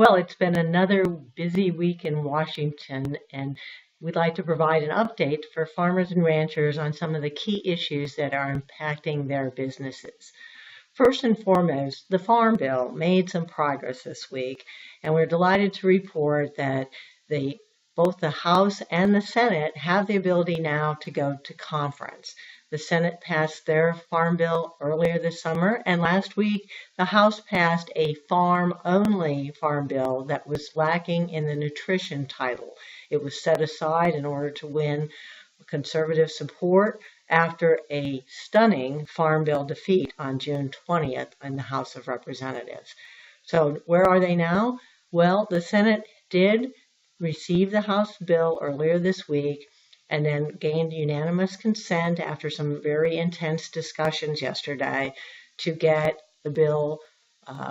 Well, it's been another busy week in Washington, and we'd like to provide an update for farmers and ranchers on some of the key issues that are impacting their businesses. First and foremost, the Farm Bill made some progress this week, and we're delighted to report that the both the House and the Senate have the ability now to go to conference. The Senate passed their Farm Bill earlier this summer, and last week the House passed a farm-only Farm Bill that was lacking in the nutrition title. It was set aside in order to win conservative support after a stunning Farm Bill defeat on June 20th in the House of Representatives. So where are they now? Well, the Senate did receive the House bill earlier this week and then gained unanimous consent after some very intense discussions yesterday to get the bill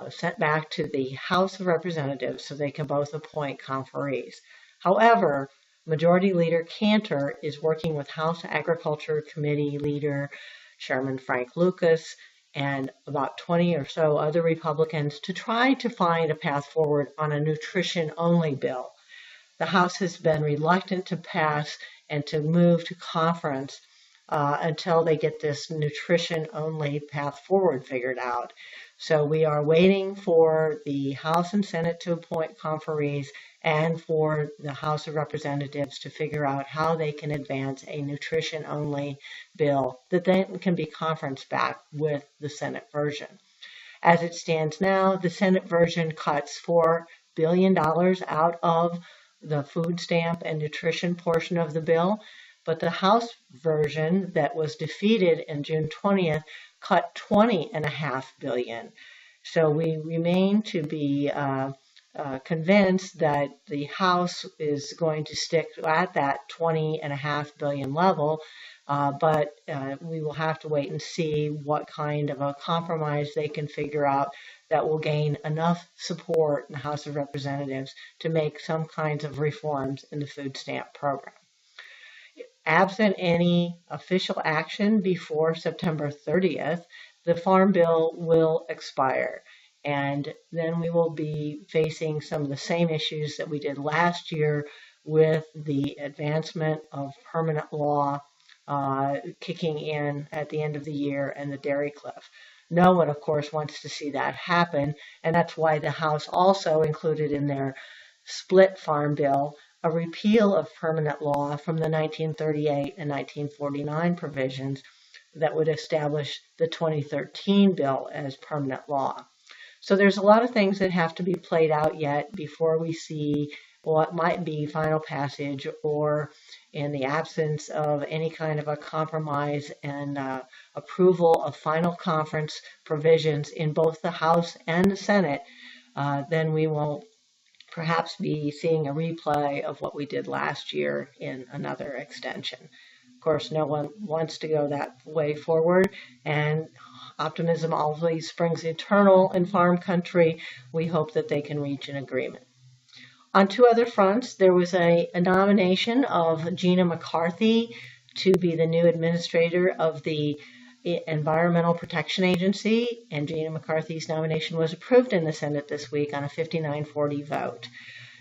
sent back to the House of Representatives so they can both appoint conferees. However, Majority Leader Cantor is working with House Agriculture Committee Leader Chairman Frank Lucas and about 20 or so other Republicans to try to find a path forward on a nutrition-only bill. The House has been reluctant to pass and to move to conference until they get this nutrition-only path forward figured out. So we are waiting for the House and Senate to appoint conferees and for the House of Representatives to figure out how they can advance a nutrition-only bill that then can be conferenced back with the Senate version. As it stands now, the Senate version cuts $4 billion out of the food stamp and nutrition portion of the bill, but the House version that was defeated in June 20th cut $20.5 billion. So we remain to be convinced that the House is going to stick at that $20.5 billion level, but we will have to wait and see what kind of a compromise they can figure out that will gain enough support in the House of Representatives to make some kinds of reforms in the food stamp program. Absent any official action before September 30th, the Farm Bill will expire. And then we will be facing some of the same issues that we did last year with the advancement of permanent law kicking in at the end of the year and the dairy cliff. No one, of course, wants to see that happen, and that's why the House also included in their split farm bill a repeal of permanent law from the 1938 and 1949 provisions that would establish the 2013 bill as permanent law. So there's a lot of things that have to be played out yet before we see what might be final passage, or in the absence of any kind of a compromise and approval of final conference provisions in both the House and the Senate, then we will perhaps be seeing a replay of what we did last year in another extension. Of course, no one wants to go that way forward, and optimism always springs eternal in farm country. We hope that they can reach an agreement. On two other fronts, there was a nomination of Gina McCarthy to be the new administrator of the Environmental Protection Agency, and Gina McCarthy's nomination was approved in the Senate this week on a 59-40 vote.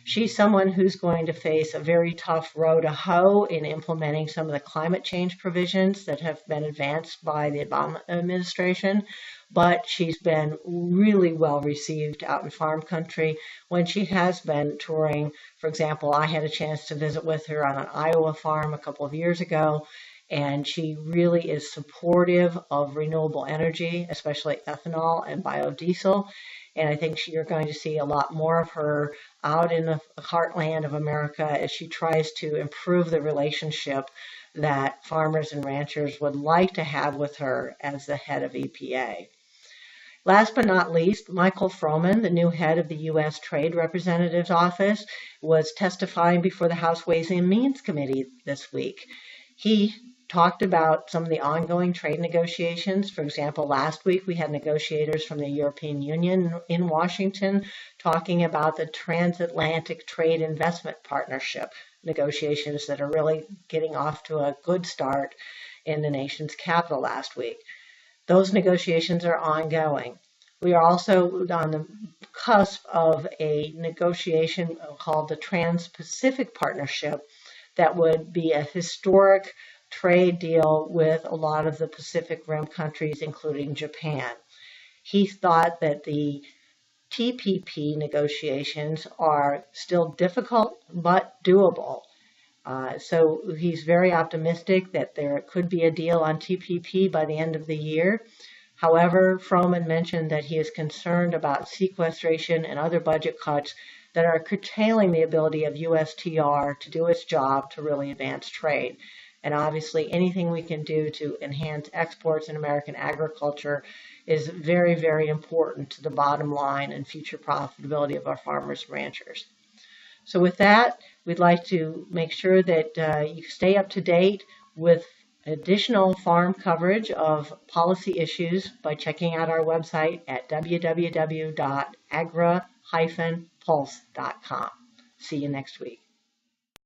She's someone who's going to face a very tough row to hoe in implementing some of the climate change provisions that have been advanced by the Obama administration, but she's been really well received out in farm country when she has been touring. For example, I had a chance to visit with her on an Iowa farm a couple of years ago, and she really is supportive of renewable energy, especially ethanol and biodiesel. And I think you're going to see a lot more of her out in the heartland of America as she tries to improve the relationship that farmers and ranchers would like to have with her as the head of EPA. Last but not least, Michael Froman, the new head of the U.S. Trade Representative's Office, was testifying before the House Ways and Means Committee this week. He talked about some of the ongoing trade negotiations. For example, last week we had negotiators from the European Union in Washington talking about the Transatlantic Trade Investment Partnership negotiations that are really getting off to a good start in the nation's capital last week. Those negotiations are ongoing. We are also on the cusp of a negotiation called the Trans-Pacific Partnership that would be a historic trade deal with a lot of the Pacific Rim countries, including Japan. He thought that the TPP negotiations are still difficult but doable. So he's very optimistic that there could be a deal on TPP by the end of the year. However, Froman mentioned that he is concerned about sequestration and other budget cuts that are curtailing the ability of USTR to do its job to really advance trade. And obviously, anything we can do to enhance exports in American agriculture is very, very important to the bottom line and future profitability of our farmers and ranchers. So with that, we'd like to make sure that you stay up to date with additional farm coverage of policy issues by checking out our website at www.agri-pulse.com. See you next week.